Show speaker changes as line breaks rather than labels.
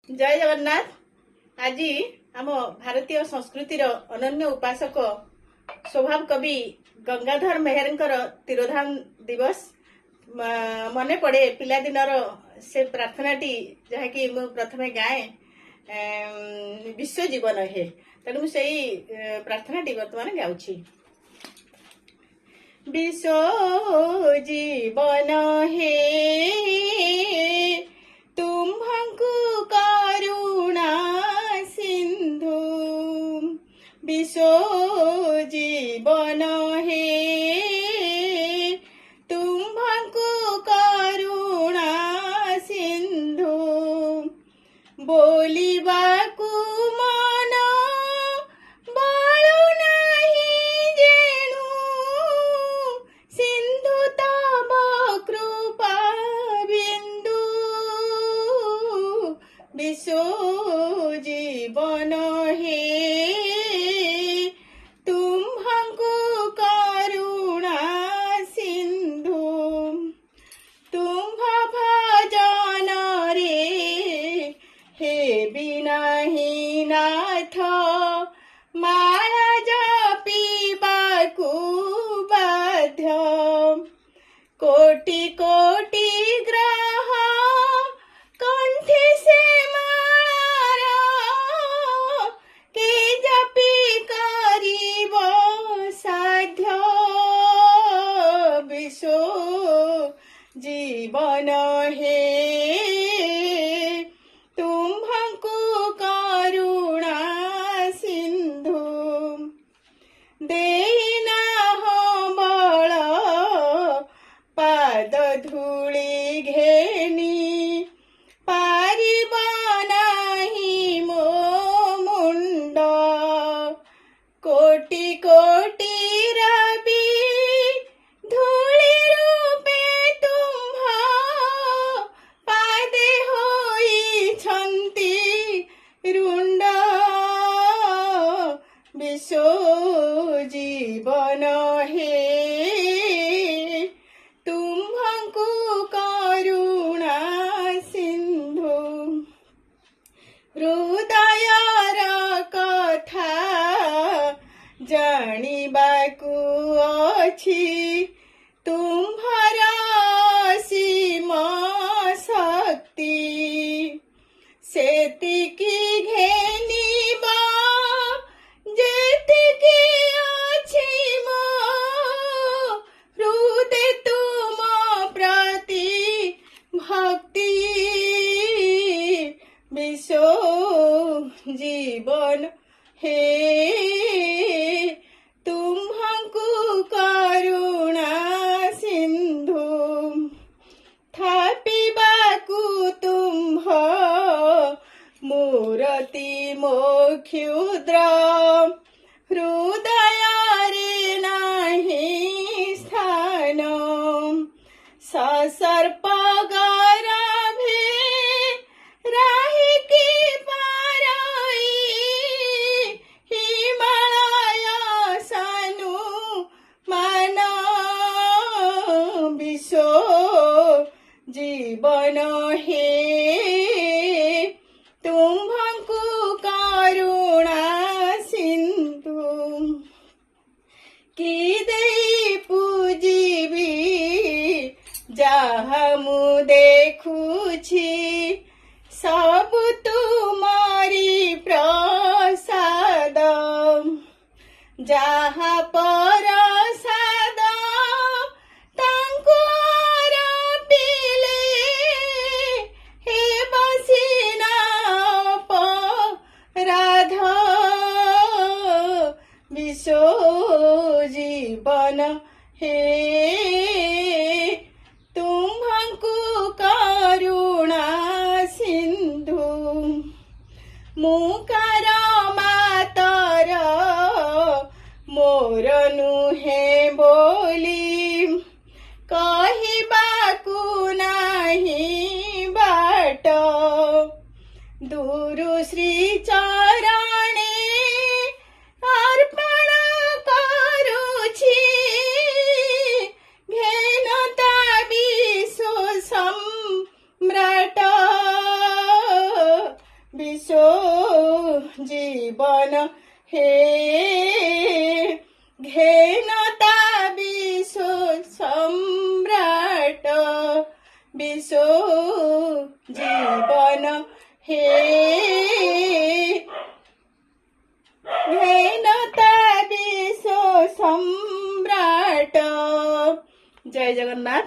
जय जगन्नाथ। आज आम भारतीय संस्कृतिर अनन्य उपासक स्वभाव कवि गंगाधर मेहर तिरोधान दिवस मने पड़े पिलादिनर से प्रार्थनाटी जहाँकि मु प्रथमे गाए विश्व जीवन हे तेणु से प्रार्थनाटी बर्तमान गाउछि। विश्व जीवन हे तुम्हंकु करुणा सिंधु, विश्व जीवन हे तुम्हंकु करुणा सिंधु, बोलिबाकु मन बळु नाही जेणु, सिंधु तव कृपा बिंदु, विश्व जीवन हे तुम्हंकु करुणा सिंधु, तुम्ह भजन रे हे बिनाही नाथ, माला जपिबाकु बाध्य, कोटि कोटि ग्रह कंठी से माळार, के जपि करिब साध्य, विश्व जीवन हे तुम्हंकु करुणा सिंधु, देना हो बळ पाद धूଳି घेनी, पारिब नाही मो मुंड, कोटि कोटि रवि धूଳି रूपे तुम्ह, पादे होइछन्ति रुंड, विश्व जीवन हे तुम्हंकु करुणा सिंधु, हृदयर कथा जानिबाकु अछि, तुम्हर सीम शक्ति, सेतिकी घेनिबा जेतिकी अछि मो हृदय तुम प्रति भक्ति, विश्व जीवन हे तुम्हंकु करुणा सिंधु, थापिबाकु तुम्ह मूर्ति मो क्षुद्र, हृदय रे नाही स्थान, सर्प गर्भे राही की पारई, हिमालय सनु मान, विश्व जीवन हे तुम्हंकु करुणा सिंधु, कि देई पूजिबी जाहा मु देखुछि, सब तुमारी प्रसाद, जाहा प्रसाद तांको आरपिले, हे बसिना अपराध, विश्व जीवन हे तुम्हंकु करुणा सिंधु, मुकार मातर मोर नुहे बोली, कहिबाकु नाही बाट, दूरु श्री चरणे अर्पण करुछि, घेनता विश्व सम्राट, হে ঘেনতা বিশু সম্রাট বিশু জীবন হে ঘেনতা বিশু সম্রাট। জয় জগন্নাথ।